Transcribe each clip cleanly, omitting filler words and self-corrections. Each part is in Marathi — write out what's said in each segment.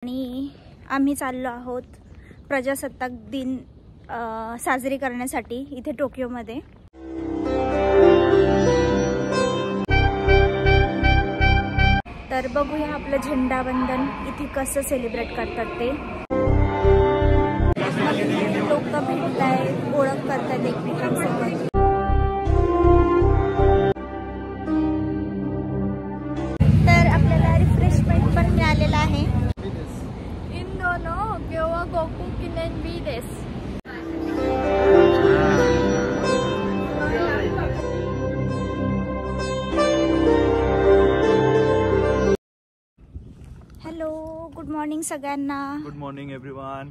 आणि आम्ही चाललो आहोत प्रजासत्ताक दिन साजरी करण्यासाठी इथे टोकियोमध्ये। तर बघूया आपलं झेंडावंदन इथे कसं सेलिब्रेट करतात ते। लोक भेटतायत, ओळख करतात एकमेकांसोबत। तर आपल्याला रिफ्रेशमेंट पण मिळालेला आहे। हॅलो, गुड मॉर्निंग सगळ्यांना। Good morning everyone.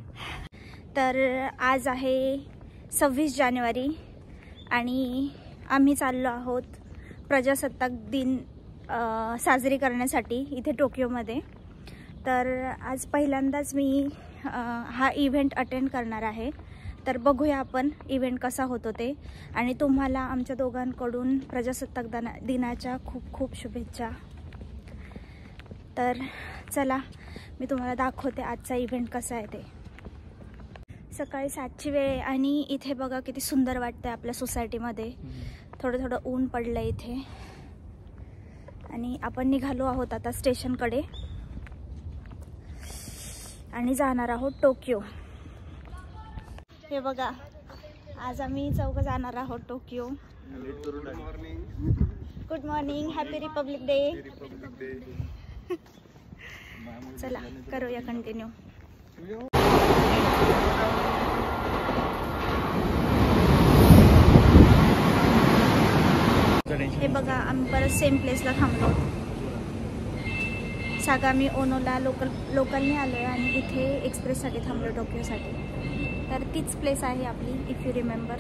तर आज आहे 26 जानेवारी आणि आम्ही चाललो आहोत प्रजासत्ताक दिन साजरी करण्यासाठी इथे टोकियोमध्ये। तर आज पहिल्यांदाच मी हा इव्हेंट अटेंड करणार आहे। तर बघूया आपण इव्हेंट कसा होतो ते, आणि तुम्हाला आमच्या दोघांकडून प्रजासत्ताक दिनाच्या खूप खूप शुभेच्छा। तर चला मी तुम्हाला दाखवते आजचा इव्हेंट कसा आहे ते। सकाळी 7ची वेळ आणि इथे बघा किती सुंदर वाटतंय आपल्या सोसायटीमध्ये। थोडं थोडं ऊन पडलंय इथे आणि आपण निघालो आहोत आता स्टेशनकडे आणि जाणार आहोत टोकियो। हे बघा, आज आम्ही चौघं जाणार आहोत Tokyo. Good morning, happy Republic day. चला करूया कंटिन्यू। हे बघा, आम्ही परत सेम प्लेसला थांबलो। सागामी ओनोला लोकलने आलोय आणि इथे एक्सप्रेससाठी थांबलो टोकियोसाठी। तर तीच प्लेस आहे आपली, इफ यू रिमेंबर।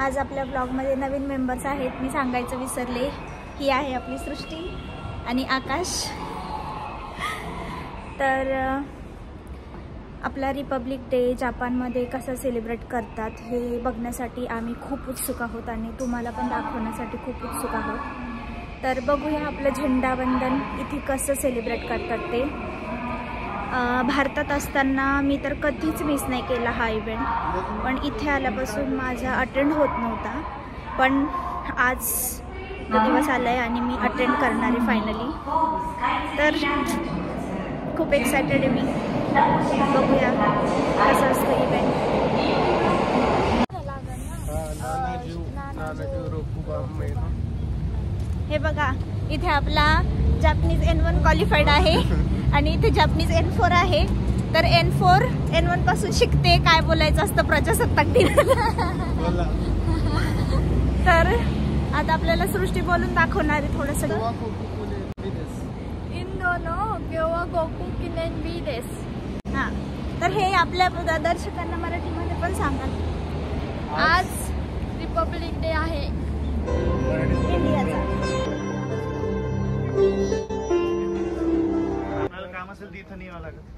आज आपल्या ब्लॉगमध्ये नवीन मेंबर्स आहेत, मी सांगायचं विसरले। ही आहे आपली सृष्टी आणि आकाश। तर आपला रिपब्लिक डे जपानमध्ये कसं सेलिब्रेट करतात हे बघण्यासाठी आम्ही खूप उत्सुक आहोत आणि तुम्हाला पण दाखवण्यासाठी खूप उत्सुक आहोत। तर बघूया आपलं झेंडावंदन इथे कसं सेलिब्रेट करतात ते। भारतात असताना मी तर कधीच मिस नाही केला हा इव्हेंट, पण इथे आल्यापासून माझा अटेंड होत नव्हता। पण आज दिवस आलाय आणि मी अटेंड करणार आहे फायनली। तर खूप एक्सायटेड आहे मी। बघूया कसं असतं इव्हेंट। हे बघा, इथे आपला जॅपनीज N1 क्वालिफाईड आहे आणि इथे जॅपनीज N4 आहे। तर N4 N1 पासून शिकते काय बोलायचं असतं प्रजासत्ताक दिनाला। तर आता आपल्याला सृष्टी बोलून दाखवणार आहे थोडंसं। हां, तर हे आपल्या दर्शकांना मराठीमध्ये पण सांगाल। आज रिपब्लिक डे आहे इंडियाचा। काम असेल तिथं नाही यावं लागत।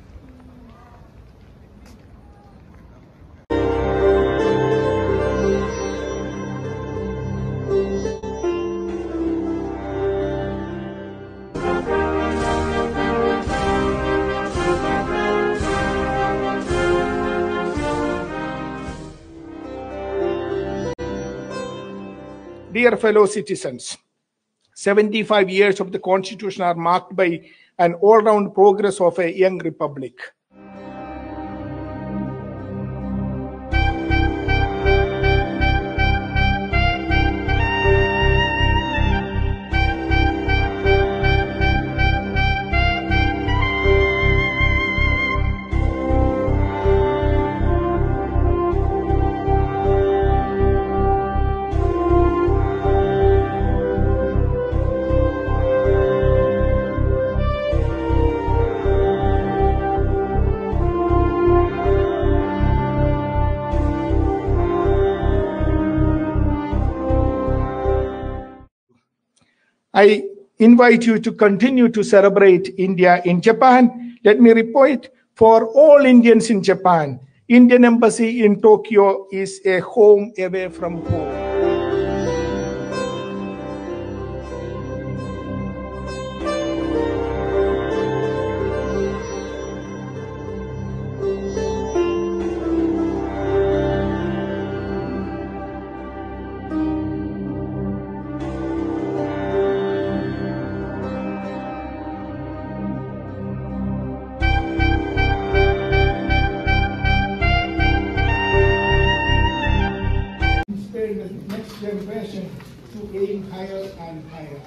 Dear fellow citizens, 75 years of the Constitution are marked by an all-round progress of a young republic. I invite you to continue to celebrate India in Japan. Let me repeat, for all Indians in Japan, Indian Embassy in Tokyo is a home away from home. aim higher and higher.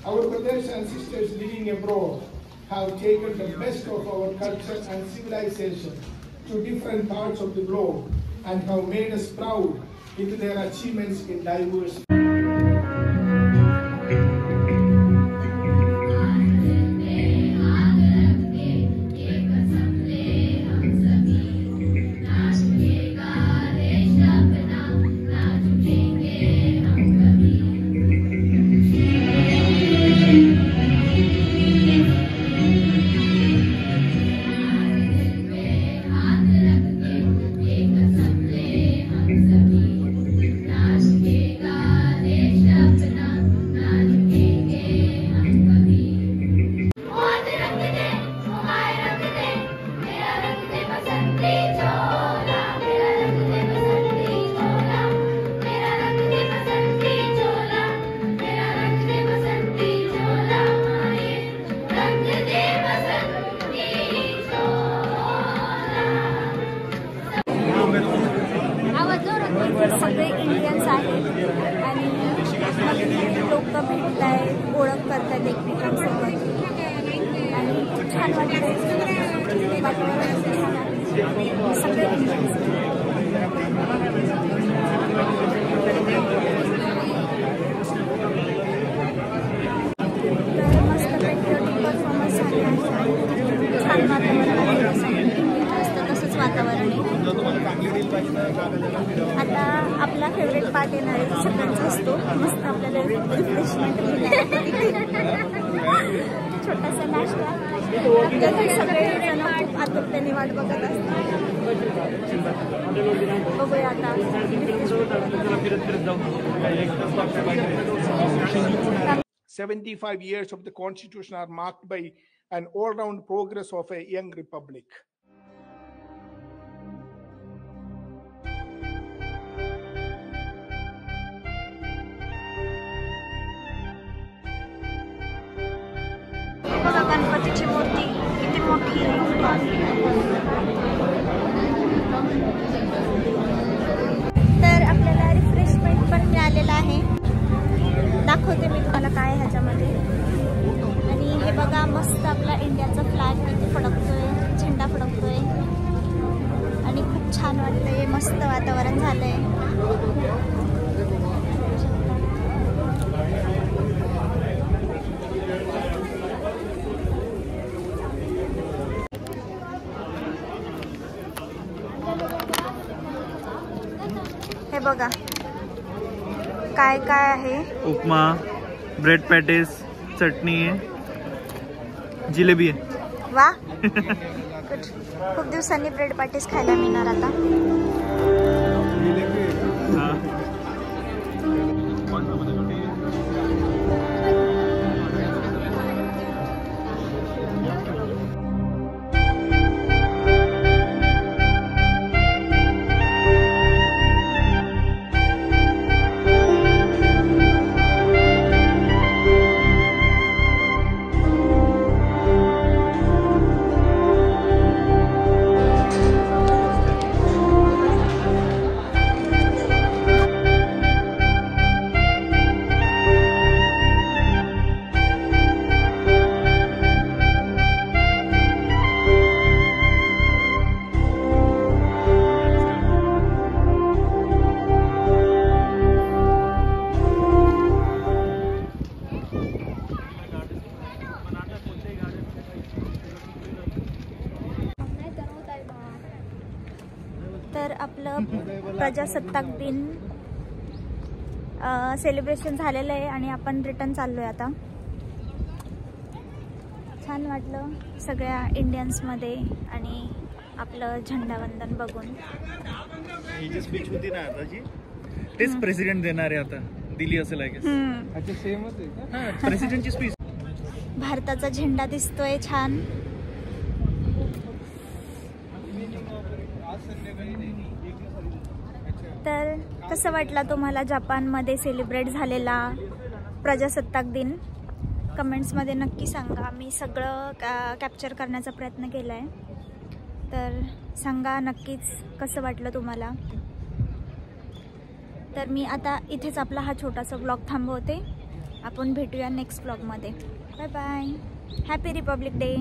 Our brothers and sisters living abroad have taken the best of our culture and civilization to different parts of the globe and have made us proud into their achievements in diverse सगळे इंडियन्स आहेत आणि लोक भेटत आहेत, ओळख करतात एकमेकांसोबत आणि खूप छान वाटतं वातावरण सगळे इंडियन्स. तर मस्त पेट्रियोटिक परफॉर्मन्स झाले आहे, छान वातावरण आहे, तसंच वातावरण आहे. आता आपला फेवरेट पार्ट येणार आहे, सगळ्यांचा असतो. मस्त आपल्याला रिफ्रेशमेंट छोटासा नाश्ता. सगळे जण खूप आतुरतेने वाट बघत असतात. बघूया आता. 75 years of the Constitution are marked by an all-round progress of a young republic. बघा गणपतीची मूर्ती किती मोठी आहे. तर आपल्याला रिफ्रेशमेंट पण मिळालेलं आहे. दाखवते मी तुम्हाला काय ह्याच्यामध्ये. आणि हे बघा मस्त आपला इंडियाचा फ्लॅग इथे फडकतोय, झेंडा फडकतोय आणि खूप छान वाटतंय. मस्त वातावरण झालंय. हे बघा काय काय आहे. उपमा, ब्रेड पॅटीस, चटणी आहे, जिलेबी आहे. वा खूप दिवसांनी ब्रेड पॅटीस खायला मिळणार आता. तर आपलं प्रजासत्ताक दिन सेलिब्रेशन झालेलं आहे आणि आपण रिटर्न चाललोय आता. छान वाटलं सगळ्या इंडियन्समध्ये आणि आपलं झेंडावंदन बघून. ही जी स्पीच होती ना आता जी, तेच प्रेसिडेंट देणार आहे आता, दिली असेल आय गेस. अच्छा सेमच आहे का? हां, प्रेसिडेंटची स्पीच. भारताचा झेंडा दिसतोय छान. तर कसं वाटला तुम्हाला जपानमध्ये सेलिब्रेट झालेला प्रजासत्ताक दिन? कमेंट्समध्ये नक्की सांगा. मी सगळं कॅप्चर करण्याचा प्रयत्न केला आहे. तर सांगा नक्कीच कसं वाटलं तुम्हाला. तर मी आता इथेच आपला हा छोटासा ब्लॉग थांबवते. आपण भेटूया नेक्स्ट ब्लॉगमध्ये. Bye bye. Happy Republic day.